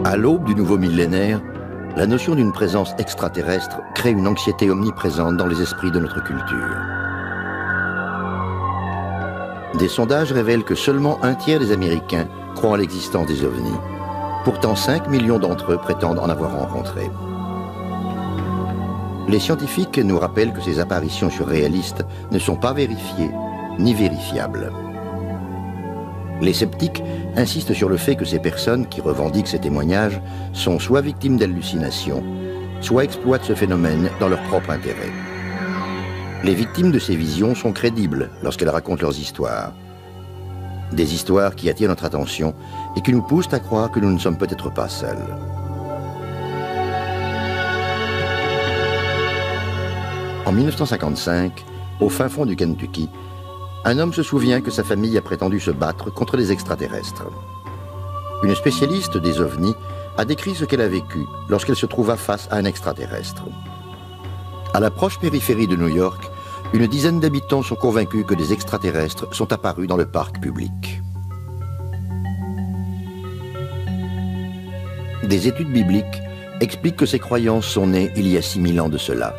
À l'aube du nouveau millénaire, la notion d'une présence extraterrestre crée une anxiété omniprésente dans les esprits de notre culture. Des sondages révèlent que seulement un tiers des Américains croient en l'existence des ovnis. Pourtant, 5 millions d'entre eux prétendent en avoir rencontré. Les scientifiques nous rappellent que ces apparitions surréalistes ne sont pas vérifiées ni vérifiables. Les sceptiques insistent sur le fait que ces personnes qui revendiquent ces témoignages sont soit victimes d'hallucinations, soit exploitent ce phénomène dans leur propre intérêt. Les victimes de ces visions sont crédibles lorsqu'elles racontent leurs histoires. Des histoires qui attirent notre attention et qui nous poussent à croire que nous ne sommes peut-être pas seuls. En 1955, au fin fond du Kentucky, un homme se souvient que sa famille a prétendu se battre contre les extraterrestres. Une spécialiste des ovnis a décrit ce qu'elle a vécu lorsqu'elle se trouva face à un extraterrestre. À la proche périphérie de New York, une dizaine d'habitants sont convaincus que des extraterrestres sont apparus dans le parc public. Des études bibliques expliquent que ces croyances sont nées il y a 6000 ans de cela.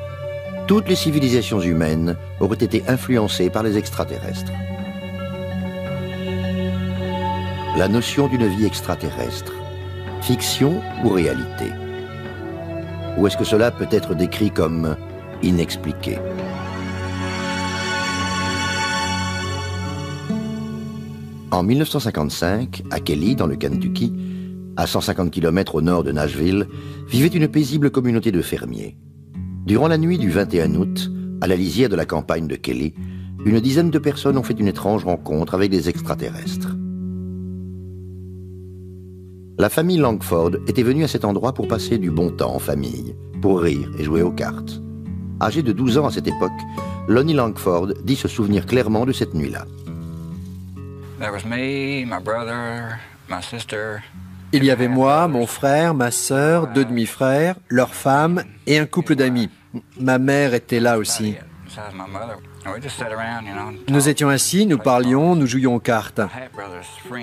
Toutes les civilisations humaines auraient été influencées par les extraterrestres. La notion d'une vie extraterrestre, fiction ou réalité? Ou est-ce que cela peut être décrit comme inexpliqué? En 1955, à Kelly, dans le Kentucky, à 150 km au nord de Nashville, vivait une paisible communauté de fermiers. Durant la nuit du 21 août, à la lisière de la campagne de Kelly, une dizaine de personnes ont fait une étrange rencontre avec des extraterrestres. La famille Langford était venue à cet endroit pour passer du bon temps en famille, pour rire et jouer aux cartes. Âgé de 12 ans à cette époque, Lonnie Langford dit se souvenir clairement de cette nuit-là. Il y avait moi, mon frère, ma sœur, 2 demi-frères, leurs femmes et un couple d'amis. Ma mère était là aussi. Nous étions assis, nous parlions, nous jouions aux cartes.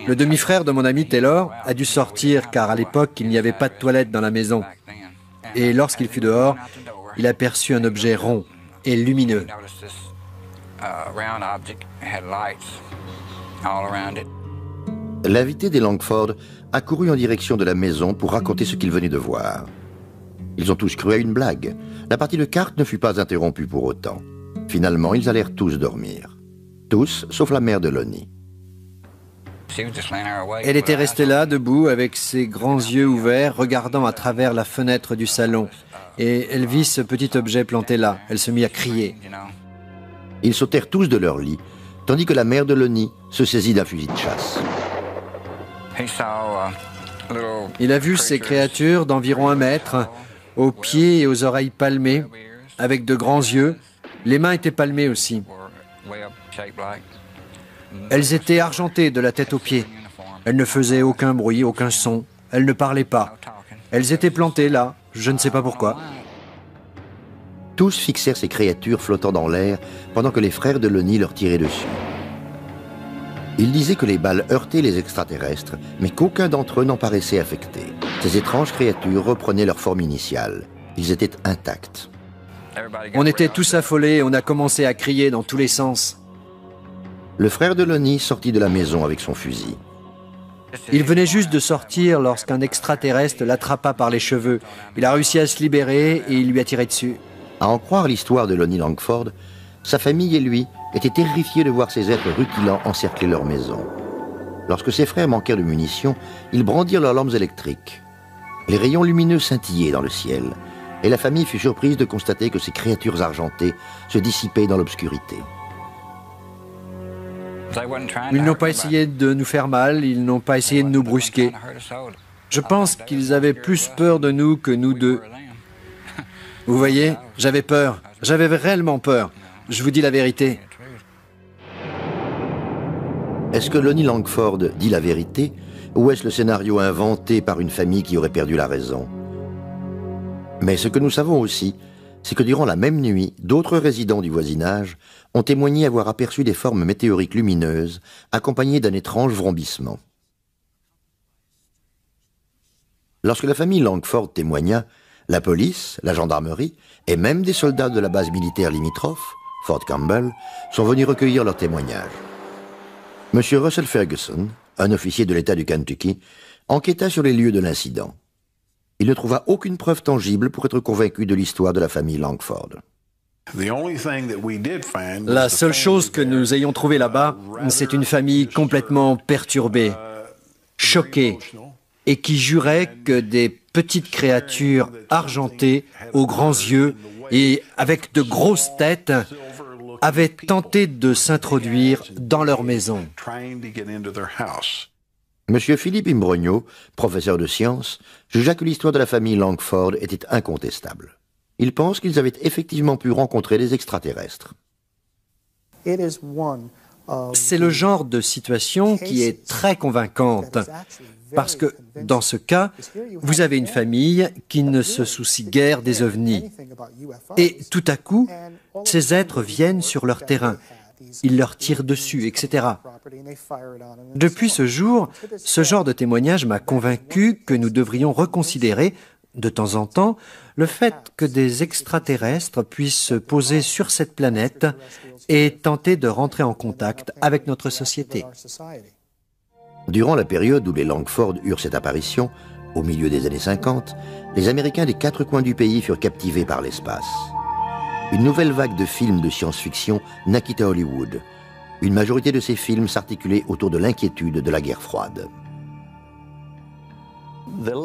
Le demi-frère de mon ami Taylor a dû sortir car à l'époque il n'y avait pas de toilette dans la maison. Et lorsqu'il fut dehors, il aperçut un objet rond et lumineux. L'invité des Langford a couru en direction de la maison pour raconter ce qu'il venait de voir. Ils ont tous cru à une blague. La partie de cartes ne fut pas interrompue pour autant. Finalement, ils allèrent tous dormir. Tous, sauf la mère de Lonnie. Elle était restée là, debout, avec ses grands yeux ouverts, regardant à travers la fenêtre du salon. Et elle vit ce petit objet planté là. Elle se mit à crier. Ils sautèrent tous de leur lit, tandis que la mère de Lonnie se saisit d'un fusil de chasse. Il a vu ces créatures d'environ 1 mètre, aux pieds et aux oreilles palmées, avec de grands yeux. Les mains étaient palmées aussi. Elles étaient argentées de la tête aux pieds. Elles ne faisaient aucun bruit, aucun son. Elles ne parlaient pas. Elles étaient plantées là, je ne sais pas pourquoi. Tous fixèrent ces créatures flottant dans l'air pendant que les frères de Lonnie leur tiraient dessus. Ils disaient que les balles heurtaient les extraterrestres, mais qu'aucun d'entre eux n'en paraissait affecté. Ces étranges créatures reprenaient leur forme initiale. Ils étaient intacts. On était tous affolés et on a commencé à crier dans tous les sens. Le frère de Lonnie sortit de la maison avec son fusil. Il venait juste de sortir lorsqu'un extraterrestre l'attrapa par les cheveux. Il a réussi à se libérer et il lui a tiré dessus. À en croire l'histoire de Lonnie Langford, sa famille et lui étaient terrifiés de voir ces êtres rutilants encercler leur maison. Lorsque ses frères manquèrent de munitions, ils brandirent leurs lampes électriques. Les rayons lumineux scintillaient dans le ciel, et la famille fut surprise de constater que ces créatures argentées se dissipaient dans l'obscurité. Ils n'ont pas essayé de nous faire mal, ils n'ont pas essayé de nous brusquer. Je pense qu'ils avaient plus peur de nous que nous d'eux. Vous voyez, j'avais peur, j'avais réellement peur. Je vous dis la vérité. Est-ce que Lonnie Langford dit la vérité, ou est-ce le scénario inventé par une famille qui aurait perdu la raison? Mais ce que nous savons aussi, c'est que durant la même nuit, d'autres résidents du voisinage ont témoigné avoir aperçu des formes météoriques lumineuses accompagnées d'un étrange vrombissement. Lorsque la famille Langford témoigna, la police, la gendarmerie et même des soldats de la base militaire limitrophe, Fort Campbell, sont venus recueillir leurs témoignages. M. Russell Ferguson, un officier de l'État du Kentucky, enquêta sur les lieux de l'incident. Il ne trouva aucune preuve tangible pour être convaincu de l'histoire de la famille Langford. La seule chose que nous ayons trouvée là-bas, c'est une famille complètement perturbée, choquée, et qui jurait que des petites créatures argentées, aux grands yeux et avec de grosses têtes, avaient tenté de s'introduire dans leur maison. M. Philippe Imbrogno, professeur de sciences, jugea que l'histoire de la famille Langford était incontestable. Il pense qu'ils avaient effectivement pu rencontrer des extraterrestres. C'est le genre de situation qui est très convaincante, parce que, dans ce cas, vous avez une famille qui ne se soucie guère des ovnis. Et tout à coup, ces êtres viennent sur leur terrain. Ils leur tirent dessus, etc. Depuis ce jour, ce genre de témoignage m'a convaincu que nous devrions reconsidérer, de temps en temps, le fait que des extraterrestres puissent se poser sur cette planète et tenter de rentrer en contact avec notre société. Durant la période où les Langford eurent cette apparition, au milieu des années 50, les Américains des quatre coins du pays furent captivés par l'espace. Une nouvelle vague de films de science-fiction naquit à Hollywood. Une majorité de ces films s'articulaient autour de l'inquiétude de la guerre froide.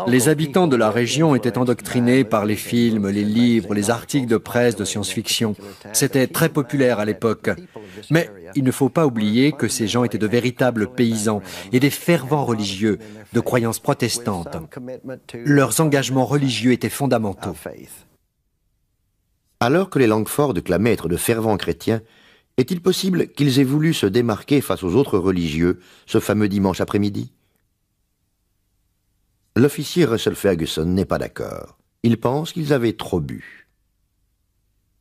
Les habitants de la région étaient endoctrinés par les films, les livres, les articles de presse de science-fiction. C'était très populaire à l'époque. Mais il ne faut pas oublier que ces gens étaient de véritables paysans et des fervents religieux de croyances protestantes. Leurs engagements religieux étaient fondamentaux. Alors que les Langford clamaient être de fervents chrétiens, est-il possible qu'ils aient voulu se démarquer face aux autres religieux ce fameux dimanche après-midi? L'officier Russell Ferguson n'est pas d'accord. Il pense qu'ils avaient trop bu.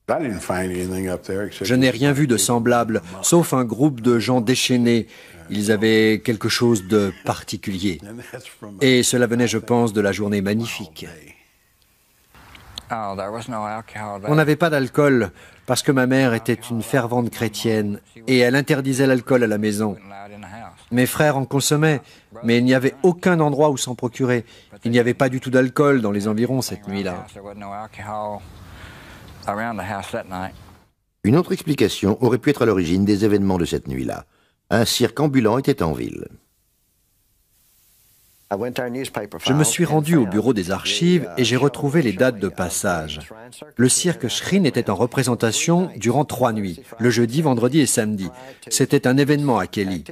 Je n'ai rien vu de semblable, sauf un groupe de gens déchaînés. Ils avaient quelque chose de particulier. Et cela venait, je pense, de la journée magnifique. On n'avait pas d'alcool parce que ma mère était une fervente chrétienne et elle interdisait l'alcool à la maison. Mes frères en consommaient, mais il n'y avait aucun endroit où s'en procurer. Il n'y avait pas du tout d'alcool dans les environs cette nuit-là. Une autre explication aurait pu être à l'origine des événements de cette nuit-là. Un cirque ambulant était en ville. Je me suis rendu au bureau des archives et j'ai retrouvé les dates de passage. Le cirque Shrine était en représentation durant 3 nuits, le jeudi, vendredi et samedi. C'était un événement à Kelly.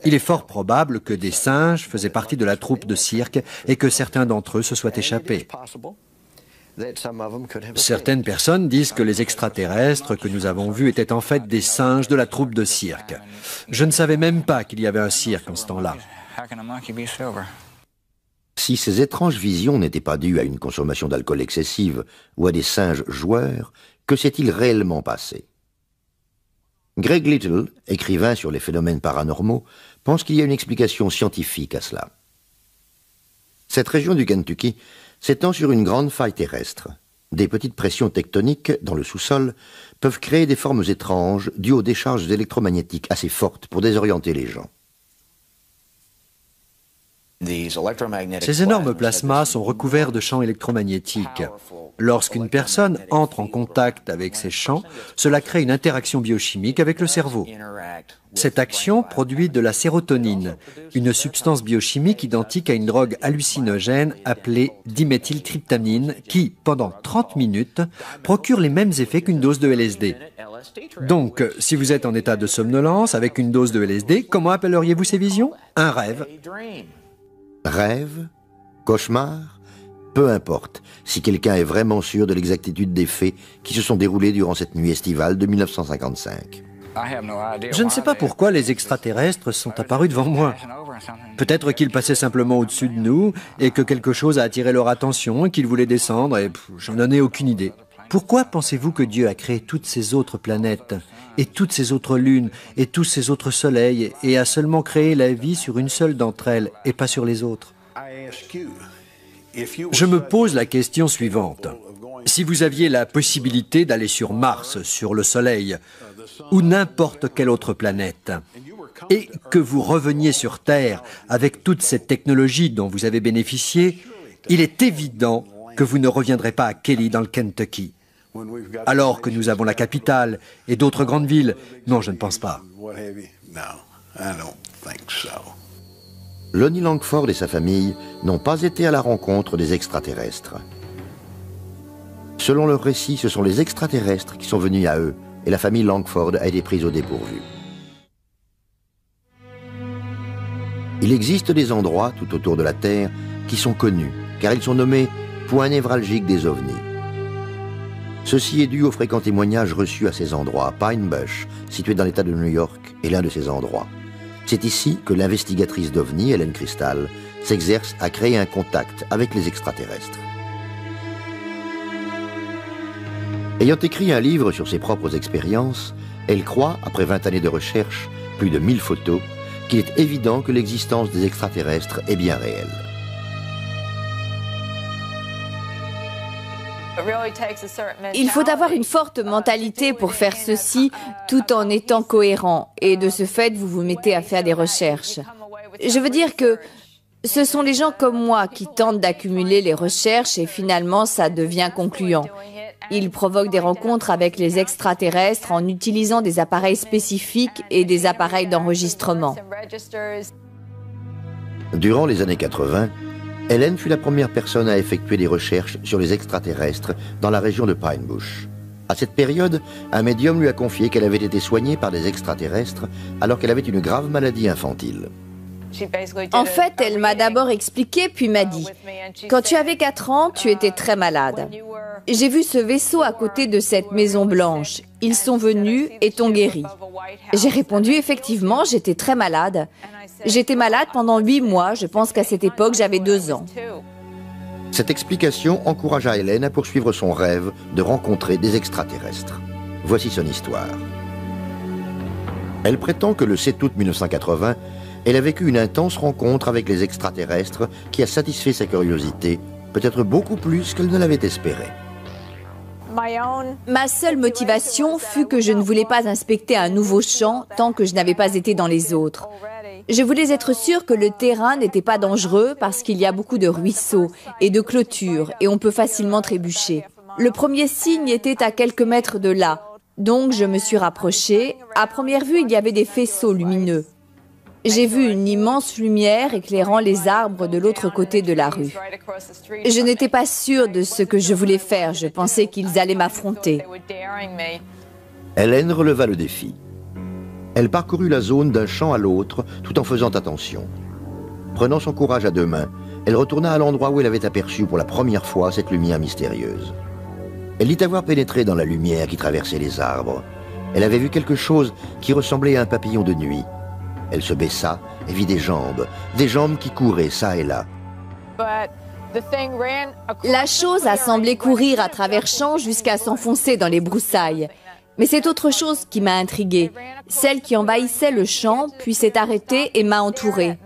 Il est fort probable que des singes faisaient partie de la troupe de cirque et que certains d'entre eux se soient échappés. Certaines personnes disent que les extraterrestres que nous avons vus étaient en fait des singes de la troupe de cirque. Je ne savais même pas qu'il y avait un cirque en ce temps-là. Si ces étranges visions n'étaient pas dues à une consommation d'alcool excessive ou à des singes joueurs, que s'est-il réellement passé? Greg Little, écrivain sur les phénomènes paranormaux, pense qu'il y a une explication scientifique à cela. Cette région du Kentucky s'étend sur une grande faille terrestre. Des petites pressions tectoniques dans le sous-sol peuvent créer des formes étranges dues aux décharges électromagnétiques assez fortes pour désorienter les gens. Ces énormes plasmas sont recouverts de champs électromagnétiques. Lorsqu'une personne entre en contact avec ces champs, cela crée une interaction biochimique avec le cerveau. Cette action produit de la sérotonine, une substance biochimique identique à une drogue hallucinogène appelée diméthyltryptamine qui, pendant 30 minutes, procure les mêmes effets qu'une dose de LSD. Donc, si vous êtes en état de somnolence avec une dose de LSD, comment appelleriez-vous ces visions? Un rêve. Rêve? Cauchemar? Peu importe, si quelqu'un est vraiment sûr de l'exactitude des faits qui se sont déroulés durant cette nuit estivale de 1955. Je ne sais pas pourquoi les extraterrestres sont apparus devant moi. Peut-être qu'ils passaient simplement au-dessus de nous et que quelque chose a attiré leur attention et qu'ils voulaient descendre et je n'en ai aucune idée. Pourquoi pensez-vous que Dieu a créé toutes ces autres planètes et toutes ces autres lunes et tous ces autres soleils et a seulement créé la vie sur une seule d'entre elles et pas sur les autres? Je me pose la question suivante. Si vous aviez la possibilité d'aller sur Mars, sur le Soleil, ou n'importe quelle autre planète, et que vous reveniez sur Terre avec toute cette technologie dont vous avez bénéficié, il est évident que vous ne reviendrez pas à Kelly dans le Kentucky. Alors que nous avons la capitale et d'autres grandes villes. Non, je ne pense pas. Lonnie Langford et sa famille n'ont pas été à la rencontre des extraterrestres. Selon leur récit, ce sont les extraterrestres qui sont venus à eux et la famille Langford a été prise au dépourvu. Il existe des endroits tout autour de la Terre qui sont connus, car ils sont nommés points névralgiques des ovnis. Ceci est dû aux fréquents témoignages reçus à ces endroits. Pine Bush, situé dans l'État de New York, est l'un de ces endroits. C'est ici que l'investigatrice d'OVNI, Helen Crystal, s'exerce à créer un contact avec les extraterrestres. Ayant écrit un livre sur ses propres expériences, elle croit, après 20 années de recherche, plus de 1000 photos, qu'il est évident que l'existence des extraterrestres est bien réelle. Il faut avoir une forte mentalité pour faire ceci tout en étant cohérent et de ce fait vous vous mettez à faire des recherches. Je veux dire que ce sont les gens comme moi qui tentent d'accumuler les recherches et finalement ça devient concluant. Ils provoquent des rencontres avec les extraterrestres en utilisant des appareils spécifiques et des appareils d'enregistrement. Durant les années 80, Helen fut la première personne à effectuer des recherches sur les extraterrestres dans la région de Pine Bush. À cette période, un médium lui a confié qu'elle avait été soignée par des extraterrestres alors qu'elle avait une grave maladie infantile. En fait, elle m'a d'abord expliqué puis m'a dit « Quand tu avais 4 ans, tu étais très malade. J'ai vu ce vaisseau à côté de cette maison blanche. Ils sont venus et t'ont guéri. » J'ai répondu « Effectivement, j'étais très malade. J'étais malade pendant 8 mois. Je pense qu'à cette époque, j'avais 2 ans. » Cette explication encouragea Helen à poursuivre son rêve de rencontrer des extraterrestres. Voici son histoire. Elle prétend que le 7 août 1980, elle a vécu une intense rencontre avec les extraterrestres qui a satisfait sa curiosité, peut-être beaucoup plus qu'elle ne l'avait espéré. Ma seule motivation fut que je ne voulais pas inspecter un nouveau champ tant que je n'avais pas été dans les autres. Je voulais être sûre que le terrain n'était pas dangereux parce qu'il y a beaucoup de ruisseaux et de clôtures et on peut facilement trébucher. Le premier signe était à quelques mètres de là, donc je me suis rapprochée. À première vue, il y avait des faisceaux lumineux. J'ai vu une immense lumière éclairant les arbres de l'autre côté de la rue. Je n'étais pas sûre de ce que je voulais faire, je pensais qu'ils allaient m'affronter. Helen releva le défi. Elle parcourut la zone d'un champ à l'autre tout en faisant attention. Prenant son courage à 2 mains, elle retourna à l'endroit où elle avait aperçu pour la première fois cette lumière mystérieuse. Elle dit avoir pénétré dans la lumière qui traversait les arbres. Elle avait vu quelque chose qui ressemblait à un papillon de nuit. Elle se baissa et vit des jambes qui couraient ça et là. La chose a semblé courir à travers champs jusqu'à s'enfoncer dans les broussailles. Mais c'est autre chose qui m'a intriguée. Celle qui envahissait le champ, puis s'est arrêtée et m'a entourée.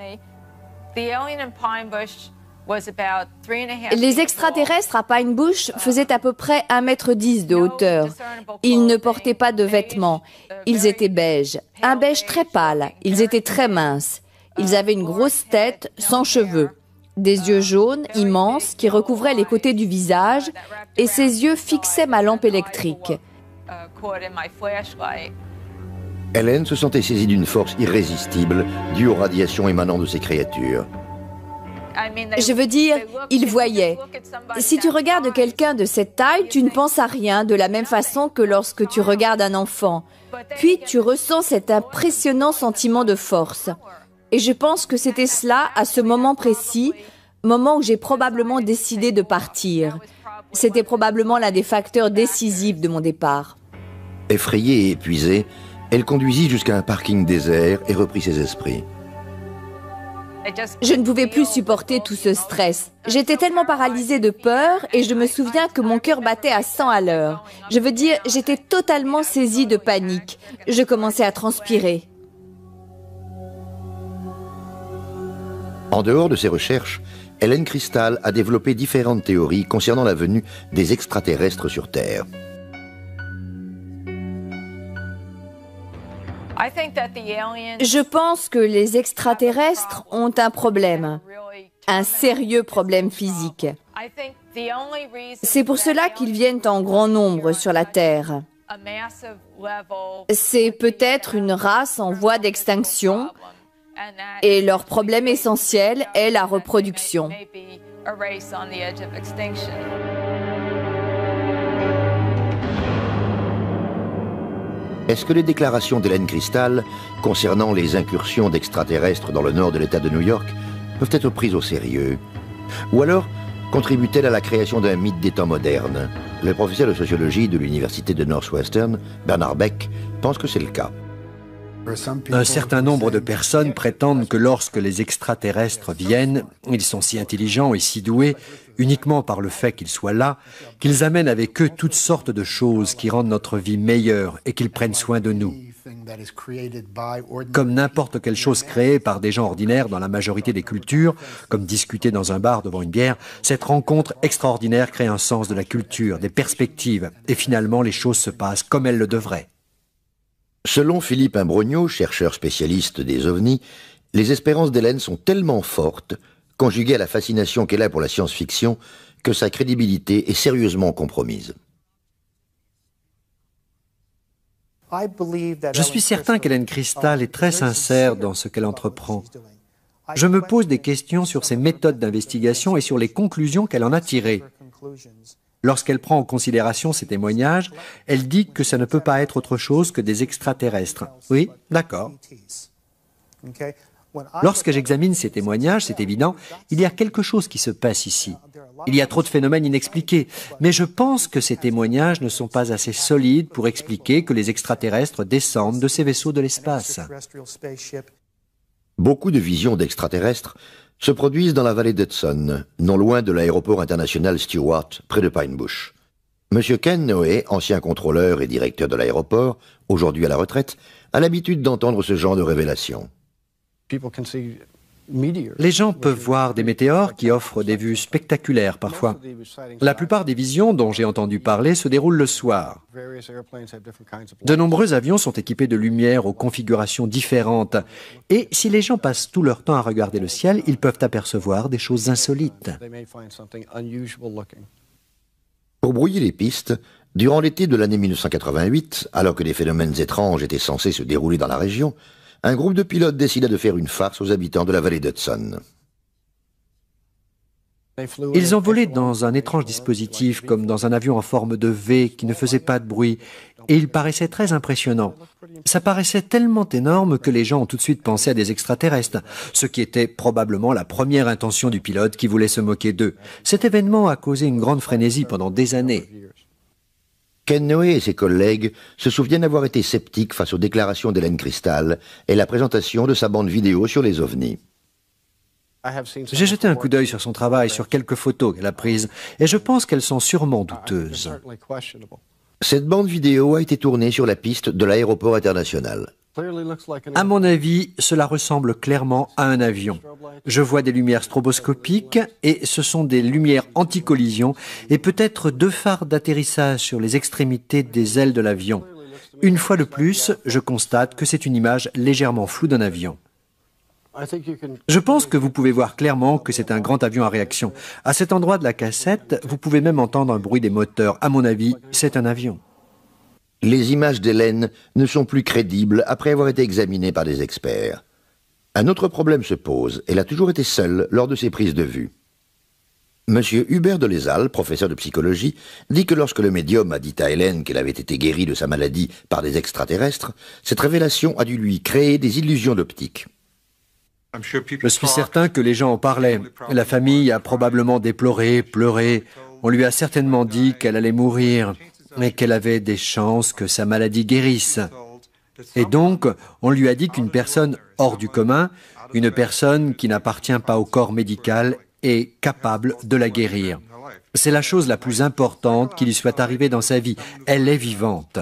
Les extraterrestres à Pine Bush faisaient à peu près 1,10 m de hauteur. Ils ne portaient pas de vêtements. Ils étaient beiges, un beige très pâle. Ils étaient très minces. Ils avaient une grosse tête, sans cheveux, des yeux jaunes, immenses, qui recouvraient les côtés du visage, et ces yeux fixaient ma lampe électrique. Helen se sentait saisie d'une force irrésistible due aux radiations émanant de ces créatures. Je veux dire, ils voyaient. Si tu regardes quelqu'un de cette taille, tu ne penses à rien de la même façon que lorsque tu regardes un enfant. Puis tu ressens cet impressionnant sentiment de force. Et je pense que c'était cela à ce moment précis, moment où j'ai probablement décidé de partir. C'était probablement l'un des facteurs décisifs de mon départ. Effrayée et épuisée, elle conduisit jusqu'à un parking désert et reprit ses esprits. Je ne pouvais plus supporter tout ce stress. J'étais tellement paralysée de peur et je me souviens que mon cœur battait à 100 à l'heure. Je veux dire, j'étais totalement saisie de panique. Je commençais à transpirer. En dehors de ses recherches, Hélène Cristal a développé différentes théories concernant la venue des extraterrestres sur Terre. Je pense que les extraterrestres ont un problème, un sérieux problème physique. C'est pour cela qu'ils viennent en grand nombre sur la Terre. C'est peut-être une race en voie d'extinction et leur problème essentiel est la reproduction. Est-ce que les déclarations d'Hélène Cristal concernant les incursions d'extraterrestres dans le nord de l'État de New York peuvent être prises au sérieux? Ou alors contribue-t-elle à la création d'un mythe des temps modernes? Le professeur de sociologie de l'université de Northwestern, Bernard Beck, pense que c'est le cas. Un certain nombre de personnes prétendent que lorsque les extraterrestres viennent, ils sont si intelligents et si doués, uniquement par le fait qu'ils soient là, qu'ils amènent avec eux toutes sortes de choses qui rendent notre vie meilleure et qu'ils prennent soin de nous. Comme n'importe quelle chose créée par des gens ordinaires dans la majorité des cultures, comme discuter dans un bar devant une bière, cette rencontre extraordinaire crée un sens de la culture, des perspectives, et finalement les choses se passent comme elles le devraient. Selon Philippe Imbrogno, chercheur spécialiste des ovnis, les espérances d'Hélène sont tellement fortes, conjuguées à la fascination qu'elle a pour la science-fiction, que sa crédibilité est sérieusement compromise. Je suis certain qu'Hélène Cristal est très sincère dans ce qu'elle entreprend. Je me pose des questions sur ses méthodes d'investigation et sur les conclusions qu'elle en a tirées. Lorsqu'elle prend en considération ces témoignages, elle dit que ça ne peut pas être autre chose que des extraterrestres. Oui, d'accord. Lorsque j'examine ces témoignages, c'est évident, il y a quelque chose qui se passe ici. Il y a trop de phénomènes inexpliqués, mais je pense que ces témoignages ne sont pas assez solides pour expliquer que les extraterrestres descendent de ces vaisseaux de l'espace. Beaucoup de visions d'extraterrestres se produisent dans la vallée d'Hudson, non loin de l'aéroport international Stewart, près de Pine Bush. M. Ken Noé, ancien contrôleur et directeur de l'aéroport, aujourd'hui à la retraite, a l'habitude d'entendre ce genre de révélations. Les gens peuvent voir des météores qui offrent des vues spectaculaires parfois. La plupart des visions dont j'ai entendu parler se déroulent le soir. De nombreux avions sont équipés de lumières aux configurations différentes. Et si les gens passent tout leur temps à regarder le ciel, ils peuvent apercevoir des choses insolites. Pour brouiller les pistes, durant l'été de l'année 1988, alors que des phénomènes étranges étaient censés se dérouler dans la région, un groupe de pilotes décida de faire une farce aux habitants de la vallée d'Hudson. Ils ont volé dans un étrange dispositif, comme dans un avion en forme de V qui ne faisait pas de bruit, et il paraissait très impressionnant. Ça paraissait tellement énorme que les gens ont tout de suite pensé à des extraterrestres, ce qui était probablement la première intention du pilote qui voulait se moquer d'eux. Cet événement a causé une grande frénésie pendant des années. Ken Noé et ses collègues se souviennent avoir été sceptiques face aux déclarations d'Hélène Cristal et la présentation de sa bande vidéo sur les ovnis. J'ai jeté un coup d'œil sur son travail, sur quelques photos qu'elle a prises, et je pense qu'elles sont sûrement douteuses. Cette bande vidéo a été tournée sur la piste de l'aéroport international. À mon avis, cela ressemble clairement à un avion. Je vois des lumières stroboscopiques et ce sont des lumières anti-collision et peut-être 2 phares d'atterrissage sur les extrémités des ailes de l'avion. Une fois de plus, je constate que c'est une image légèrement floue d'un avion. Je pense que vous pouvez voir clairement que c'est un grand avion à réaction. À cet endroit de la cassette, vous pouvez même entendre un bruit des moteurs. À mon avis, c'est un avion. Les images d'Hélène ne sont plus crédibles après avoir été examinées par des experts. Un autre problème se pose. Elle a toujours été seule lors de ses prises de vue. Monsieur Hubert de Lézal, professeur de psychologie, dit que lorsque le médium a dit à Hélène qu'elle avait été guérie de sa maladie par des extraterrestres, cette révélation a dû lui créer des illusions d'optique. Je suis certain que les gens en parlaient. La famille a probablement déploré, pleuré. On lui a certainement dit qu'elle allait mourir et qu'elle avait des chances que sa maladie guérisse. Et donc, on lui a dit qu'une personne hors du commun, une personne qui n'appartient pas au corps médical, est capable de la guérir. C'est la chose la plus importante qui lui soit arrivée dans sa vie. Elle est vivante.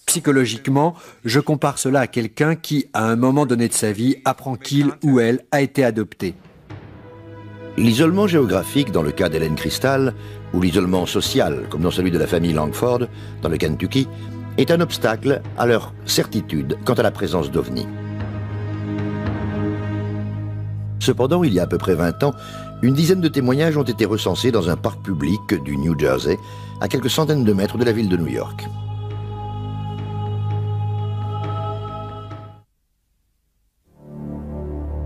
Psychologiquement, je compare cela à quelqu'un qui, à un moment donné de sa vie, apprend qu'il ou elle a été adopté. L'isolement géographique dans le cas d'Helen Crystal, ou l'isolement social, comme dans celui de la famille Langford, dans le Kentucky, est un obstacle à leur certitude quant à la présence d'OVNI. Cependant, il y a à peu près 20 ans, une dizaine de témoignages ont été recensés dans un parc public du New Jersey, à quelques centaines de mètres de la ville de New York.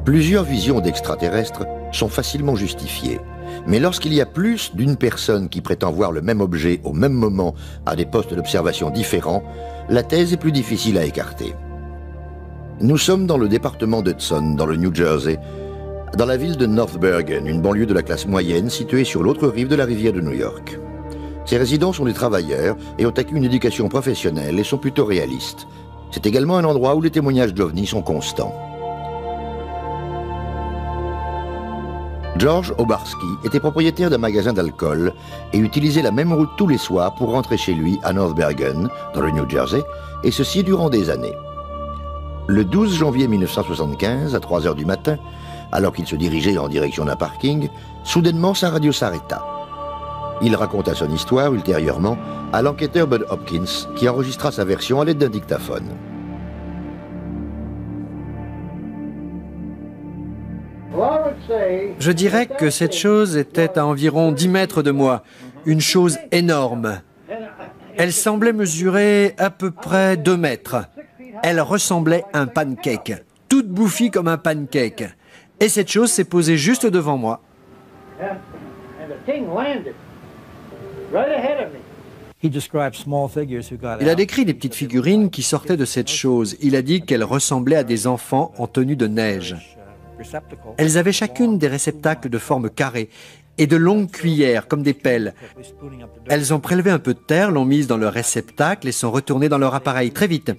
Plusieurs visions d'extraterrestres sont facilement justifiées. Mais lorsqu'il y a plus d'une personne qui prétend voir le même objet au même moment à des postes d'observation différents, la thèse est plus difficile à écarter. Nous sommes dans le département d'Hudson, dans le New Jersey, dans la ville de North Bergen, une banlieue de la classe moyenne située sur l'autre rive de la rivière de New York. Ces résidents sont des travailleurs et ont acquis une éducation professionnelle et sont plutôt réalistes. C'est également un endroit où les témoignages d'OVNI sont constants. George Obarski était propriétaire d'un magasin d'alcool et utilisait la même route tous les soirs pour rentrer chez lui à North Bergen, dans le New Jersey, et ceci durant des années. Le 12 janvier 1975, à 3 heures du matin, alors qu'il se dirigeait en direction d'un parking, soudainement sa radio s'arrêta. Il raconta son histoire ultérieurement à l'enquêteur Bud Hopkins, qui enregistra sa version à l'aide d'un dictaphone. Je dirais que cette chose était à environ 10 mètres de moi, une chose énorme. Elle semblait mesurer à peu près 2 mètres. Elle ressemblait à un pancake, toute bouffie comme un pancake. Et cette chose s'est posée juste devant moi. Il a décrit des petites figurines qui sortaient de cette chose. Il a dit qu'elles ressemblaient à des enfants en tenue de neige. Elles avaient chacune des réceptacles de forme carrée et de longues cuillères, comme des pelles. Elles ont prélevé un peu de terre, l'ont mise dans leur réceptacle et sont retournées dans leur appareil très vite.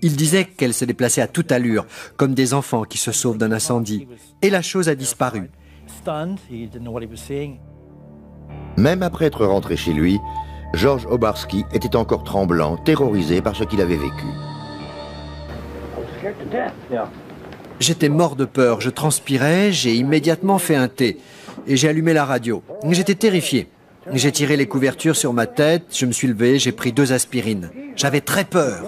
Il disait qu'elles se déplaçaient à toute allure, comme des enfants qui se sauvent d'un incendie. Et la chose a disparu. Même après être rentré chez lui, George Obarski était encore tremblant, terrorisé par ce qu'il avait vécu. J'étais mort de peur, je transpirais, j'ai immédiatement fait un thé et j'ai allumé la radio. J'étais terrifié. J'ai tiré les couvertures sur ma tête, je me suis levé, j'ai pris 2 aspirines. J'avais très peur.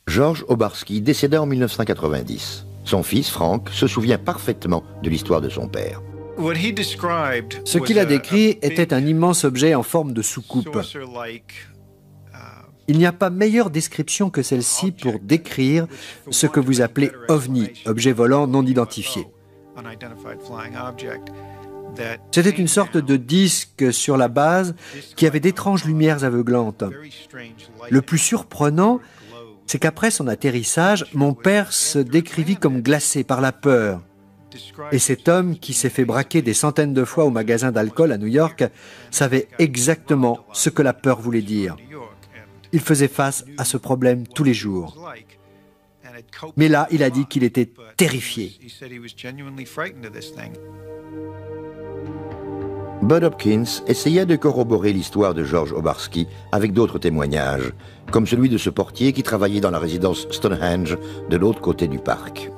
George Obarski décéda en 1990. Son fils, Frank, se souvient parfaitement de l'histoire de son père. Ce qu'il a décrit était un immense objet en forme de soucoupe. Il n'y a pas meilleure description que celle-ci pour décrire ce que vous appelez OVNI, objet volant non identifié. C'était une sorte de disque sur la base qui avait d'étranges lumières aveuglantes. Le plus surprenant, c'est qu'après son atterrissage, mon père se décrivit comme glacé par la peur. Et cet homme qui s'est fait braquer des centaines de fois au magasin d'alcool à New York savait exactement ce que la peur voulait dire. Il faisait face à ce problème tous les jours. Mais là, il a dit qu'il était terrifié. Bud Hopkins essaya de corroborer l'histoire de George Obarski avec d'autres témoignages, comme celui de ce portier qui travaillait dans la résidence Stonehenge de l'autre côté du parc.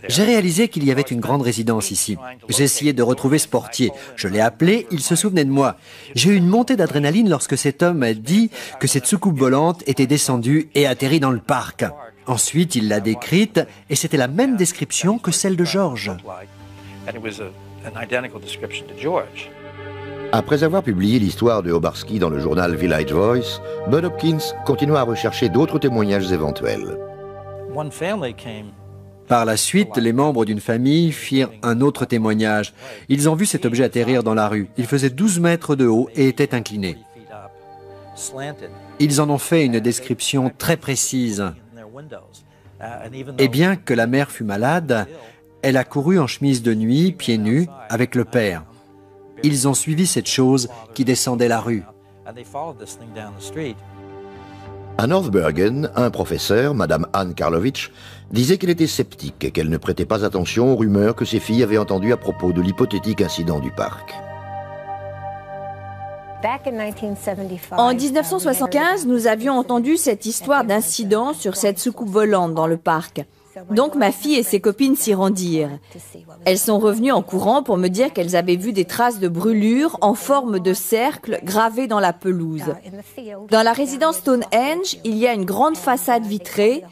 J'ai réalisé qu'il y avait une grande résidence ici. J'ai essayé de retrouver ce portier. Je l'ai appelé, il se souvenait de moi. J'ai eu une montée d'adrénaline lorsque cet homme a dit que cette soucoupe volante était descendue et atterrit dans le parc. Ensuite, il l'a décrite et c'était la même description que celle de George. Après avoir publié l'histoire de Obarski dans le journal Village Voice, Bud Hopkins continua à rechercher d'autres témoignages éventuels. Par la suite, les membres d'une famille firent un autre témoignage. Ils ont vu cet objet atterrir dans la rue. Il faisait 12 mètres de haut et était incliné. Ils en ont fait une description très précise. Et bien que la mère fût malade, elle a couru en chemise de nuit, pieds nus, avec le père. Ils ont suivi cette chose qui descendait la rue. À North Bergen, un professeur, Madame Anne Karlovich, disait qu'elle était sceptique et qu'elle ne prêtait pas attention aux rumeurs que ses filles avaient entendues à propos de l'hypothétique incident du parc. En 1975, nous avions entendu cette histoire d'incident sur cette soucoupe volante dans le parc. Donc ma fille et ses copines s'y rendirent. Elles sont revenues en courant pour me dire qu'elles avaient vu des traces de brûlures en forme de cercle gravées dans la pelouse. Dans la résidence Stonehenge, il y a une grande façade vitrée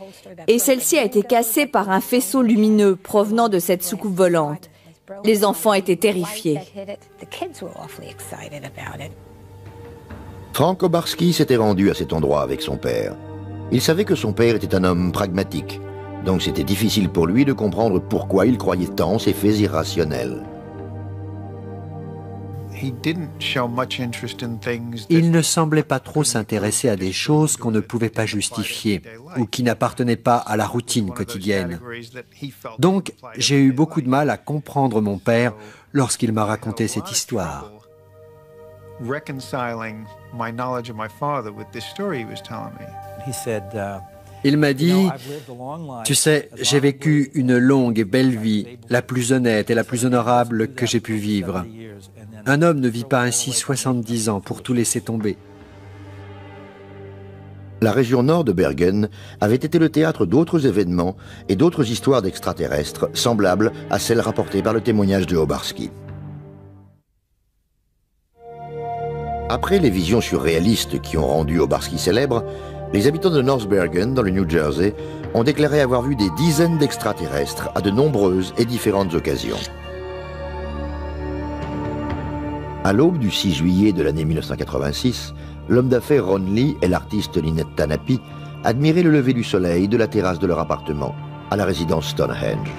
et celle-ci a été cassée par un faisceau lumineux provenant de cette soucoupe volante. Les enfants étaient terrifiés. Frank Obarski s'était rendu à cet endroit avec son père. Il savait que son père était un homme pragmatique, donc c'était difficile pour lui de comprendre pourquoi il croyait tant ces faits irrationnels. Il ne semblait pas trop s'intéresser à des choses qu'on ne pouvait pas justifier ou qui n'appartenaient pas à la routine quotidienne. Donc, j'ai eu beaucoup de mal à comprendre mon père lorsqu'il m'a raconté cette histoire. Il m'a dit, « Tu sais, j'ai vécu une longue et belle vie, la plus honnête et la plus honorable que j'ai pu vivre. Un homme ne vit pas ainsi 70 ans pour tout laisser tomber. » La région nord de Bergen avait été le théâtre d'autres événements et d'autres histoires d'extraterrestres semblables à celles rapportées par le témoignage de Obarski. Après les visions surréalistes qui ont rendu Obarski célèbre, les habitants de North Bergen, dans le New Jersey, ont déclaré avoir vu des dizaines d'extraterrestres à de nombreuses et différentes occasions. À l'aube du 6 juillet de l'année 1986, l'homme d'affaires Ron Lee et l'artiste Lynette Tanapi admiraient le lever du soleil de la terrasse de leur appartement, à la résidence Stonehenge.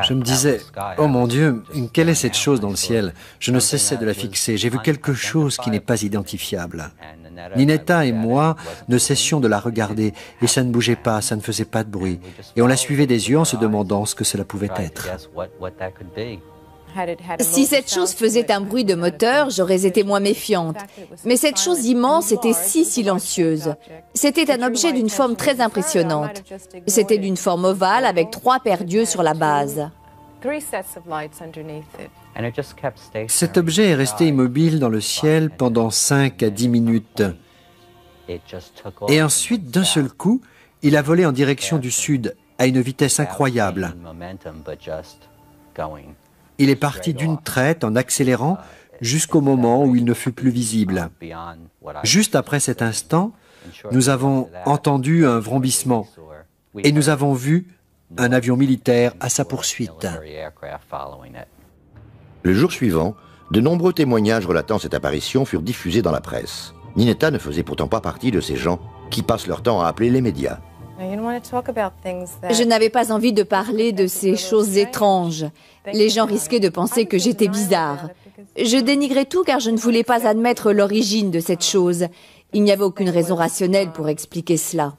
Je me disais, oh mon Dieu, quelle est cette chose dans le ciel? Je ne cessais de la fixer. J'ai vu quelque chose qui n'est pas identifiable. Ninetta et moi ne cessions de la regarder et ça ne bougeait pas, ça ne faisait pas de bruit. Et on la suivait des yeux en se demandant ce que cela pouvait être. Si cette chose faisait un bruit de moteur, j'aurais été moins méfiante. Mais cette chose immense était si silencieuse. C'était un objet d'une forme très impressionnante. C'était d'une forme ovale avec 3 paires d'yeux sur la base. Cet objet est resté immobile dans le ciel pendant 5 à 10 minutes. Et ensuite, d'un seul coup, il a volé en direction du sud à une vitesse incroyable. Il est parti d'une traite en accélérant jusqu'au moment où il ne fut plus visible. Juste après cet instant, nous avons entendu un vrombissement et nous avons vu un avion militaire à sa poursuite. Le jour suivant, de nombreux témoignages relatant cette apparition furent diffusés dans la presse. Ninetta ne faisait pourtant pas partie de ces gens qui passent leur temps à appeler les médias. Je n'avais pas envie de parler de ces choses étranges. Les gens risquaient de penser que j'étais bizarre. Je dénigrais tout car je ne voulais pas admettre l'origine de cette chose. Il n'y avait aucune raison rationnelle pour expliquer cela.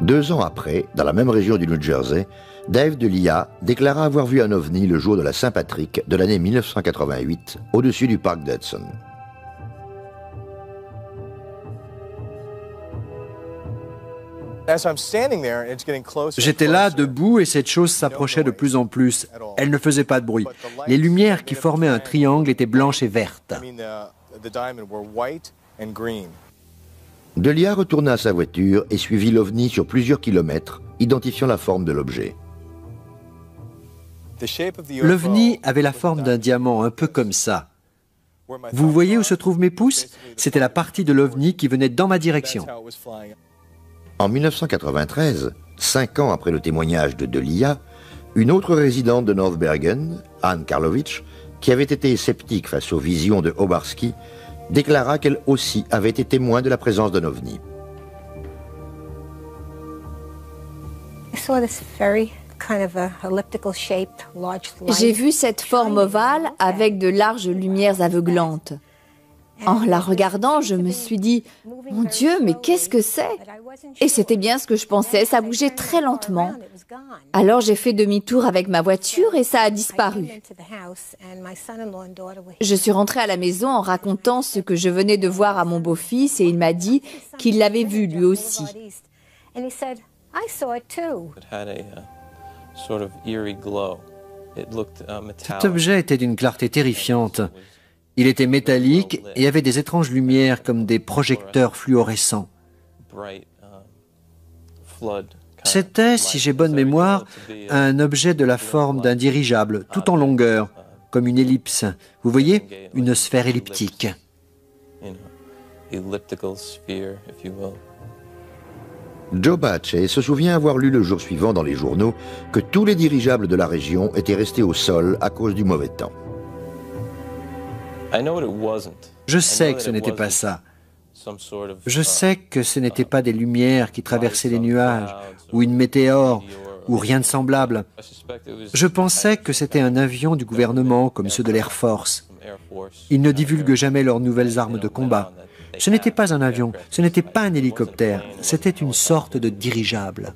2 ans après, dans la même région du New Jersey, Dave DeLia déclara avoir vu un ovni le jour de la Saint-Patrick de l'année 1988 au-dessus du parc d'Hudson. J'étais là, debout, et cette chose s'approchait de plus en plus. Elle ne faisait pas de bruit. Les lumières qui formaient un triangle étaient blanches et vertes. DeLia retourna à sa voiture et suivit l'ovni sur plusieurs kilomètres, identifiant la forme de l'objet. L'ovni avait la forme d'un diamant, un peu comme ça. Vous voyez où se trouvent mes pouces? C'était la partie de l'ovni qui venait dans ma direction. En 1993, 5 ans après le témoignage de DeLia, une autre résidente de North Bergen, Anne Karlovich, qui avait été sceptique face aux visions de Obarski, déclara qu'elle aussi avait été témoin de la présence d'un ovni. J'ai vu cette forme ovale avec de larges lumières aveuglantes. En la regardant, je me suis dit, « Mon Dieu, mais qu'est-ce que c'est ?» Et c'était bien ce que je pensais, ça bougeait très lentement. Alors j'ai fait demi-tour avec ma voiture et ça a disparu. Je suis rentrée à la maison en racontant ce que je venais de voir à mon beau-fils et il m'a dit qu'il l'avait vu lui aussi. Cet objet était d'une clarté terrifiante. Il était métallique et avait des étranges lumières comme des projecteurs fluorescents. C'était, si j'ai bonne mémoire, un objet de la forme d'un dirigeable, tout en longueur, comme une ellipse. Vous voyez, une sphère elliptique. Joe Bache se souvient avoir lu le jour suivant dans les journaux que tous les dirigeables de la région étaient restés au sol à cause du mauvais temps. Je sais que ce n'était pas ça. Je sais que ce n'était pas des lumières qui traversaient les nuages, ou une météore, ou rien de semblable. Je pensais que c'était un avion du gouvernement, comme ceux de l'Air Force. Ils ne divulguent jamais leurs nouvelles armes de combat. Ce n'était pas un avion, ce n'était pas un hélicoptère, c'était une sorte de dirigeable.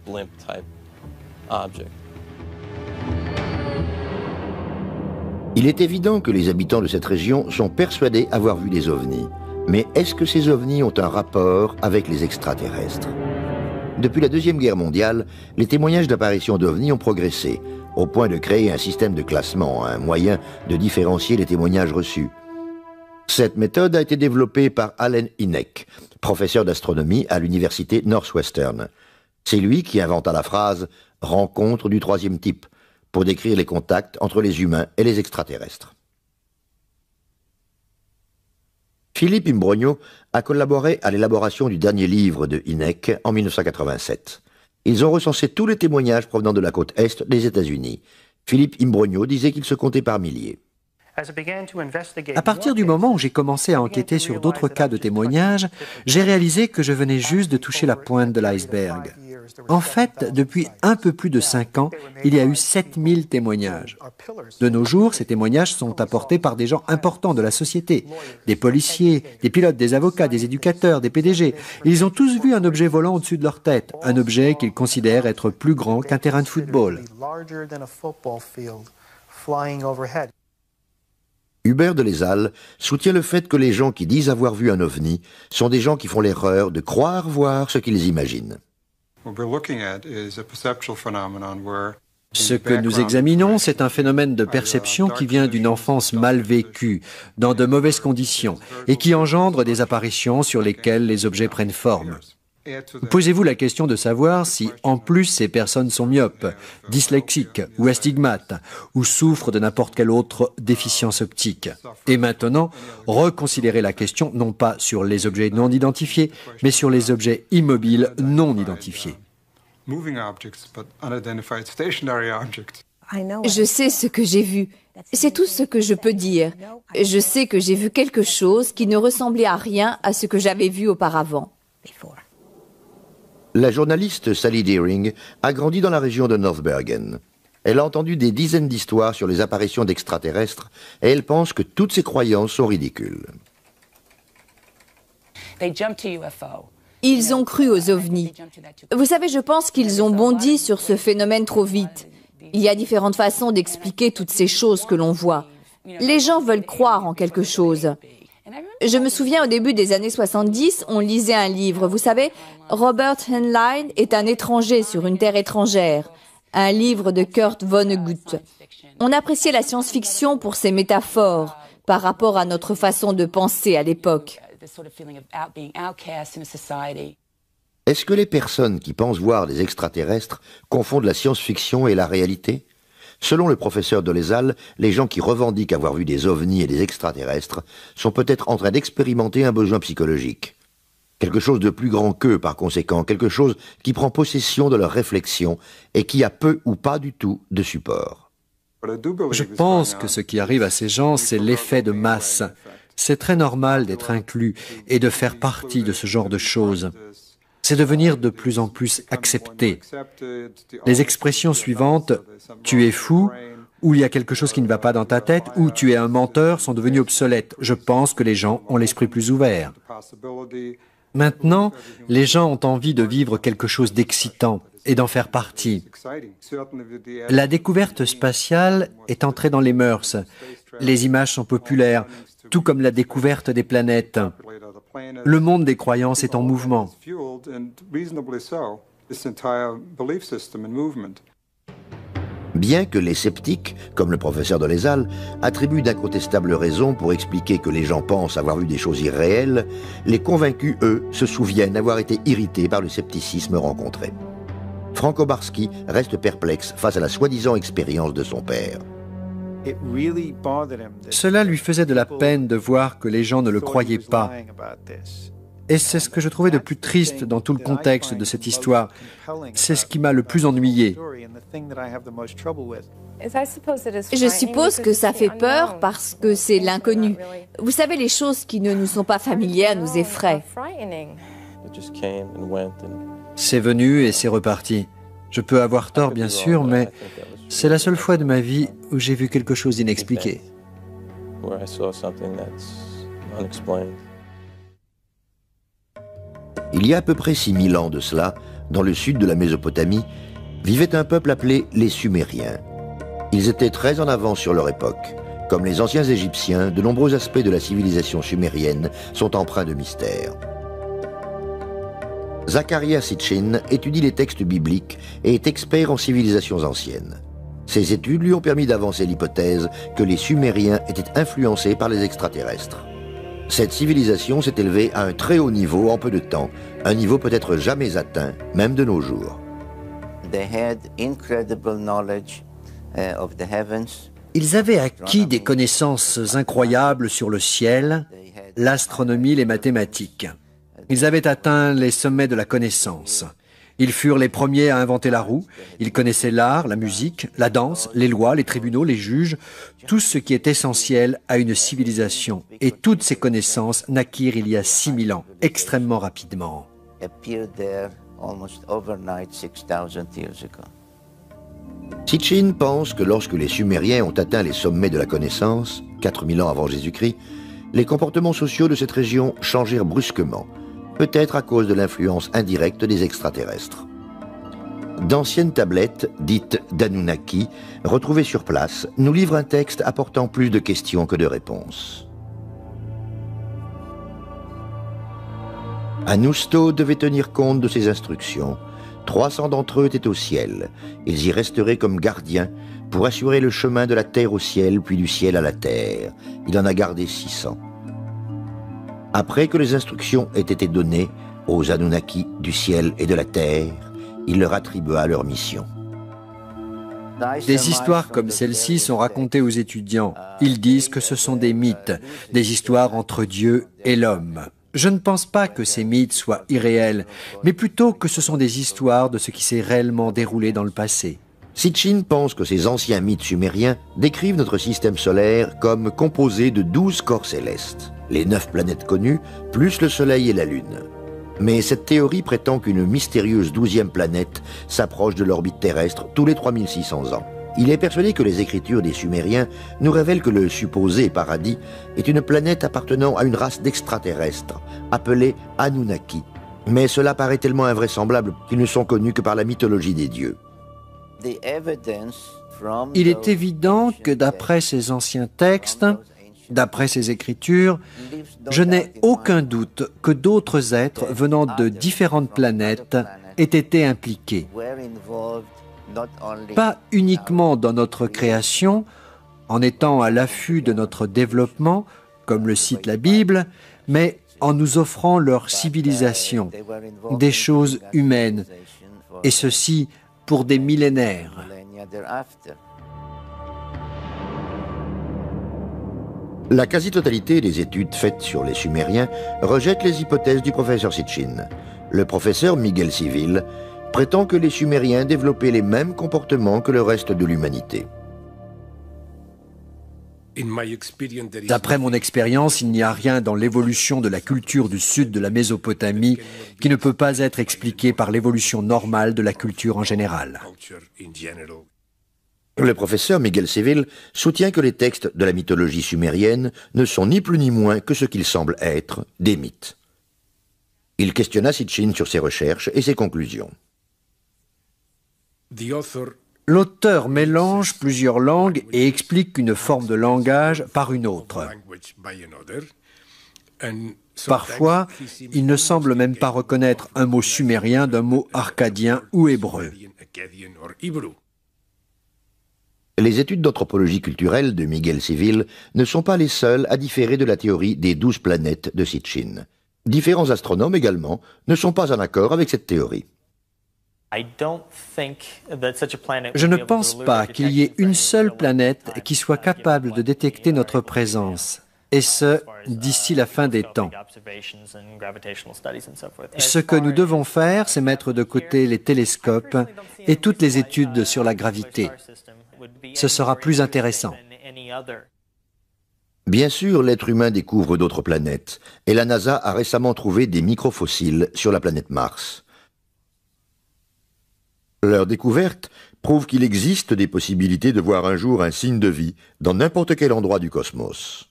Il est évident que les habitants de cette région sont persuadés avoir vu des ovnis. Mais est-ce que ces ovnis ont un rapport avec les extraterrestres? Depuis la Deuxième Guerre mondiale, les témoignages d'apparitions d'ovnis ont progressé, au point de créer un système de classement, un moyen de différencier les témoignages reçus. Cette méthode a été développée par Allen Hynek, professeur d'astronomie à l'université Northwestern. C'est lui qui inventa la phrase « rencontre du troisième type » pour décrire les contacts entre les humains et les extraterrestres. Philippe Imbrogno a collaboré à l'élaboration du dernier livre de Hynek en 1987. Ils ont recensé tous les témoignages provenant de la côte est des États-Unis. Philippe Imbrogno disait qu'ils se comptaient par milliers. À partir du moment où j'ai commencé à enquêter sur d'autres cas de témoignages, j'ai réalisé que je venais juste de toucher la pointe de l'iceberg. En fait, depuis un peu plus de 5 ans, il y a eu 7000 témoignages. De nos jours, ces témoignages sont apportés par des gens importants de la société, des policiers, des pilotes, des avocats, des éducateurs, des PDG. Ils ont tous vu un objet volant au-dessus de leur tête, un objet qu'ils considèrent être plus grand qu'un terrain de football. Hubert de Lézal soutient le fait que les gens qui disent avoir vu un ovni sont des gens qui font l'erreur de croire voir ce qu'ils imaginent. Ce que nous examinons, c'est un phénomène de perception qui vient d'une enfance mal vécue, dans de mauvaises conditions, et qui engendre des apparitions sur lesquelles les objets prennent forme. Posez-vous la question de savoir si, en plus, ces personnes sont myopes, dyslexiques ou astigmates, ou souffrent de n'importe quelle autre déficience optique. Et maintenant, reconsidérez la question non pas sur les objets non identifiés, mais sur les objets immobiles non identifiés. Je sais ce que j'ai vu. C'est tout ce que je peux dire. Je sais que j'ai vu quelque chose qui ne ressemblait à rien à ce que j'avais vu auparavant. La journaliste Sally Deering a grandi dans la région de North Bergen. Elle a entendu des dizaines d'histoires sur les apparitions d'extraterrestres et elle pense que toutes ces croyances sont ridicules. Ils ont cru aux ovnis. Vous savez, je pense qu'ils ont bondi sur ce phénomène trop vite. Il y a différentes façons d'expliquer toutes ces choses que l'on voit. Les gens veulent croire en quelque chose. Je me souviens au début des années 70, on lisait un livre. Vous savez, Robert Heinlein est un étranger sur une terre étrangère. Un livre de Kurt Vonnegut. On appréciait la science-fiction pour ses métaphores par rapport à notre façon de penser à l'époque. Est-ce que les personnes qui pensent voir des extraterrestres confondent la science-fiction et la réalité? Selon le professeur de Lézal, les gens qui revendiquent avoir vu des ovnis et des extraterrestres sont peut-être en train d'expérimenter un besoin psychologique. Quelque chose de plus grand qu'eux, par conséquent, quelque chose qui prend possession de leur réflexion et qui a peu ou pas du tout de support. Je pense que ce qui arrive à ces gens, c'est l'effet de masse. C'est très normal d'être inclus et de faire partie de ce genre de choses. C'est devenir de plus en plus accepté. Les expressions suivantes « tu es fou » ou « il y a quelque chose qui ne va pas dans ta tête » ou « tu es un menteur » sont devenues obsolètes. Je pense que les gens ont l'esprit plus ouvert. Maintenant, les gens ont envie de vivre quelque chose d'excitant et d'en faire partie. La découverte spatiale est entrée dans les mœurs. Les images sont populaires, tout comme la découverte des planètes. Le monde des croyances est en mouvement. Bien que les sceptiques, comme le professeur Dolezal, attribuent d'incontestables raisons pour expliquer que les gens pensent avoir vu des choses irréelles, les convaincus, eux, se souviennent avoir été irrités par le scepticisme rencontré. Frank Obarski reste perplexe face à la soi-disant expérience de son père. Cela lui faisait de la peine de voir que les gens ne le croyaient pas. Et c'est ce que je trouvais de plus triste dans tout le contexte de cette histoire. C'est ce qui m'a le plus ennuyé. Je suppose que ça fait peur parce que c'est l'inconnu. Vous savez, les choses qui ne nous sont pas familières nous effraient. C'est venu et c'est reparti. Je peux avoir tort, bien sûr, mais c'est la seule fois de ma vie où j'ai vu quelque chose d'inexpliqué. Il y a à peu près 6000 ans de cela, dans le sud de la Mésopotamie, vivait un peuple appelé les Sumériens. Ils étaient très en avance sur leur époque. Comme les anciens Égyptiens, de nombreux aspects de la civilisation sumérienne sont empreints de mystère. Zecharia Sitchin étudie les textes bibliques et est expert en civilisations anciennes. Ses études lui ont permis d'avancer l'hypothèse que les Sumériens étaient influencés par les extraterrestres. Cette civilisation s'est élevée à un très haut niveau en peu de temps, un niveau peut-être jamais atteint, même de nos jours. Ils avaient acquis des connaissances incroyables sur le ciel, l'astronomie, les mathématiques. Ils avaient atteint les sommets de la connaissance. Ils furent les premiers à inventer la roue. Ils connaissaient l'art, la musique, la danse, les lois, les tribunaux, les juges, tout ce qui est essentiel à une civilisation. Et toutes ces connaissances naquirent il y a 6000 ans, extrêmement rapidement. Sitchin pense que lorsque les Sumériens ont atteint les sommets de la connaissance, 4000 ans avant Jésus-Christ, les comportements sociaux de cette région changèrent brusquement, peut-être à cause de l'influence indirecte des extraterrestres. D'anciennes tablettes, dites d'Anunnaki, retrouvées sur place, nous livrent un texte apportant plus de questions que de réponses. Anousto devait tenir compte de ces instructions. 300 d'entre eux étaient au ciel. Ils y resteraient comme gardiens pour assurer le chemin de la terre au ciel, puis du ciel à la terre. Il en a gardé 600. Après que les instructions aient été données aux Anunnaki du ciel et de la terre, il leur attribua leur mission. Des histoires comme celle-ci sont racontées aux étudiants. Ils disent que ce sont des mythes, des histoires entre Dieu et l'homme. Je ne pense pas que ces mythes soient irréels, mais plutôt que ce sont des histoires de ce qui s'est réellement déroulé dans le passé. Sitchin pense que ces anciens mythes sumériens décrivent notre système solaire comme composé de 12 corps célestes, les 9 planètes connues, plus le Soleil et la Lune. Mais cette théorie prétend qu'une mystérieuse 12e planète s'approche de l'orbite terrestre tous les 3600 ans. Il est persuadé que les écritures des Sumériens nous révèlent que le supposé paradis est une planète appartenant à une race d'extraterrestres, appelée Anunnaki. Mais cela paraît tellement invraisemblable qu'ils ne sont connus que par la mythologie des dieux. Il est évident que d'après ces anciens textes, d'après ces écritures, je n'ai aucun doute que d'autres êtres venant de différentes planètes aient été impliqués. Pas uniquement dans notre création, en étant à l'affût de notre développement, comme le cite la Bible, mais en nous offrant leur civilisation, des choses humaines, et ceci pour des millénaires. La quasi-totalité des études faites sur les Sumériens rejette les hypothèses du professeur Sitchin. Le professeur Miguel Civil prétend que les Sumériens développaient les mêmes comportements que le reste de l'humanité. D'après mon expérience, il n'y a rien dans l'évolution de la culture du sud de la Mésopotamie qui ne peut pas être expliqué par l'évolution normale de la culture en général. Le professeur Miguel Civil soutient que les textes de la mythologie sumérienne ne sont ni plus ni moins que ce qu'ils semblent être, des mythes. Il questionna Sitchin sur ses recherches et ses conclusions. L'auteur mélange plusieurs langues et explique une forme de langage par une autre. Parfois, il ne semble même pas reconnaître un mot sumérien d'un mot arcadien ou hébreu. Les études d'anthropologie culturelle de Miguel Civil ne sont pas les seules à différer de la théorie des 12 planètes de Sitchin. Différents astronomes également ne sont pas en accord avec cette théorie. Je ne pense pas qu'il y ait une seule planète qui soit capable de détecter notre présence, et ce, d'ici la fin des temps. Ce que nous devons faire, c'est mettre de côté les télescopes et toutes les études sur la gravité. Ce sera plus intéressant. Bien sûr, l'être humain découvre d'autres planètes, et la NASA a récemment trouvé des microfossiles sur la planète Mars. Leur découverte prouve qu'il existe des possibilités de voir un jour un signe de vie dans n'importe quel endroit du cosmos.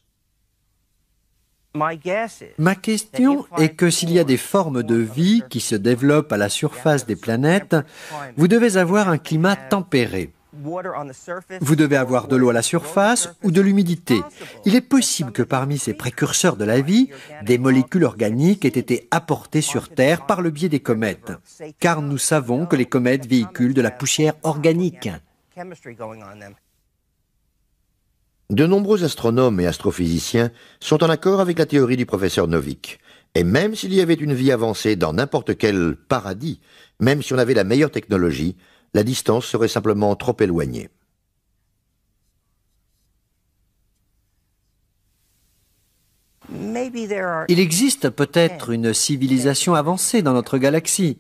Ma question est que s'il y a des formes de vie qui se développent à la surface des planètes, vous devez avoir un climat tempéré. Vous devez avoir de l'eau à la surface ou de l'humidité. Il est possible que parmi ces précurseurs de la vie, des molécules organiques aient été apportées sur Terre par le biais des comètes, car nous savons que les comètes véhiculent de la poussière organique. De nombreux astronomes et astrophysiciens sont en accord avec la théorie du professeur Novick. Et même s'il y avait une vie avancée dans n'importe quel paradis, même si on avait la meilleure technologie, la distance serait simplement trop éloignée. Il existe peut-être une civilisation avancée dans notre galaxie.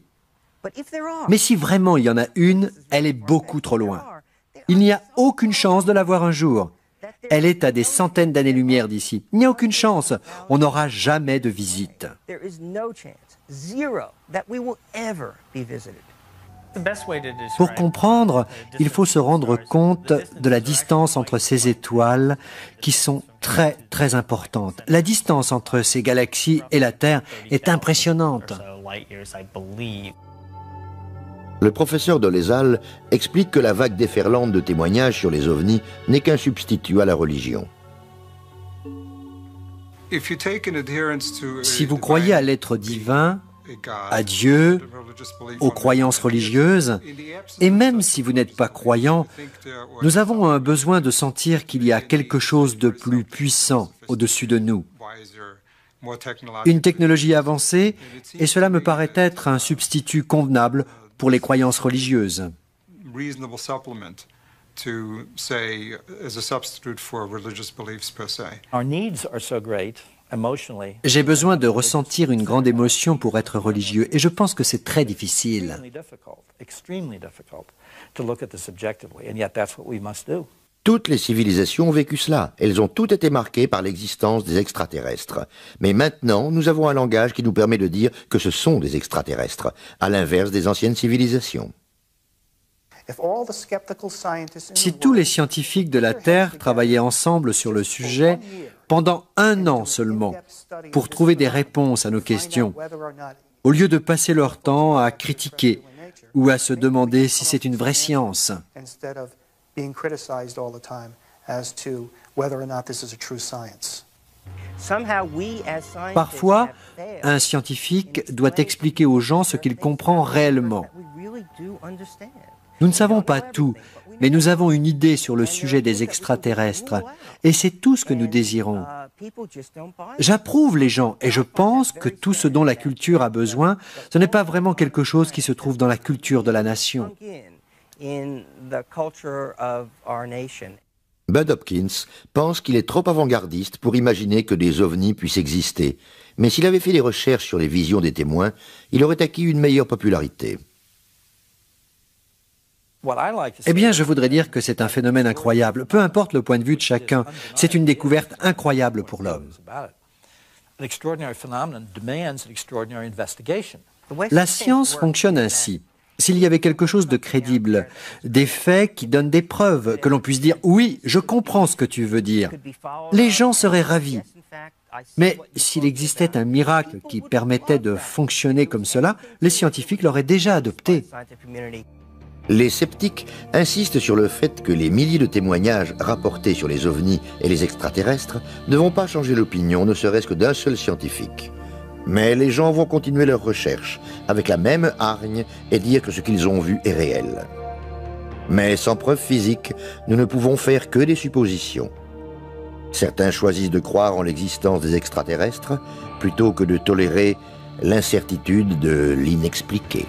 Mais si vraiment il y en a une, elle est beaucoup trop loin. Il n'y a aucune chance de la voir un jour. Elle est à des centaines d'années-lumière d'ici. Il n'y a aucune chance. On n'aura jamais de visite. Pour comprendre, il faut se rendre compte de la distance entre ces étoiles qui sont très, très importantes. La distance entre ces galaxies et la Terre est impressionnante. Le professeur Dolezal explique que la vague déferlante de témoignages sur les ovnis n'est qu'un substitut à la religion. Si vous croyez à l'être divin, à Dieu, aux croyances religieuses, et même si vous n'êtes pas croyant, nous avons un besoin de sentir qu'il y a quelque chose de plus puissant au-dessus de nous. Une technologie avancée, et cela me paraît être un substitut convenable pour les croyances religieuses. J'ai besoin de ressentir une grande émotion pour être religieux, et je pense que c'est très difficile. Toutes les civilisations ont vécu cela. Elles ont toutes été marquées par l'existence des extraterrestres. Mais maintenant, nous avons un langage qui nous permet de dire que ce sont des extraterrestres, à l'inverse des anciennes civilisations. Si tous les scientifiques de la Terre travaillaient ensemble sur le sujet pendant 1 an seulement pour trouver des réponses à nos questions, au lieu de passer leur temps à critiquer ou à se demander si c'est une vraie science. Parfois, un scientifique doit expliquer aux gens ce qu'il comprend réellement. Nous ne savons pas tout, mais nous avons une idée sur le sujet des extraterrestres, et c'est tout ce que nous désirons. J'approuve les gens, et je pense que tout ce dont la culture a besoin, ce n'est pas vraiment quelque chose qui se trouve dans la culture de la nation. Bud Hopkins pense qu'il est trop avant-gardiste pour imaginer que des ovnis puissent exister, mais s'il avait fait des recherches sur les visions des témoins, il aurait acquis une meilleure popularité. Eh bien, je voudrais dire que c'est un phénomène incroyable. Peu importe le point de vue de chacun, c'est une découverte incroyable pour l'homme. La science fonctionne ainsi. S'il y avait quelque chose de crédible, des faits qui donnent des preuves, que l'on puisse dire « oui, je comprends ce que tu veux dire », les gens seraient ravis. Mais s'il existait un miracle qui permettait de fonctionner comme cela, les scientifiques l'auraient déjà adopté. Les sceptiques insistent sur le fait que les milliers de témoignages rapportés sur les ovnis et les extraterrestres ne vont pas changer l'opinion, ne serait-ce que d'un seul scientifique. Mais les gens vont continuer leurs recherches avec la même hargne et dire que ce qu'ils ont vu est réel. Mais sans preuve physique, nous ne pouvons faire que des suppositions. Certains choisissent de croire en l'existence des extraterrestres plutôt que de tolérer l'incertitude de l'inexpliqué.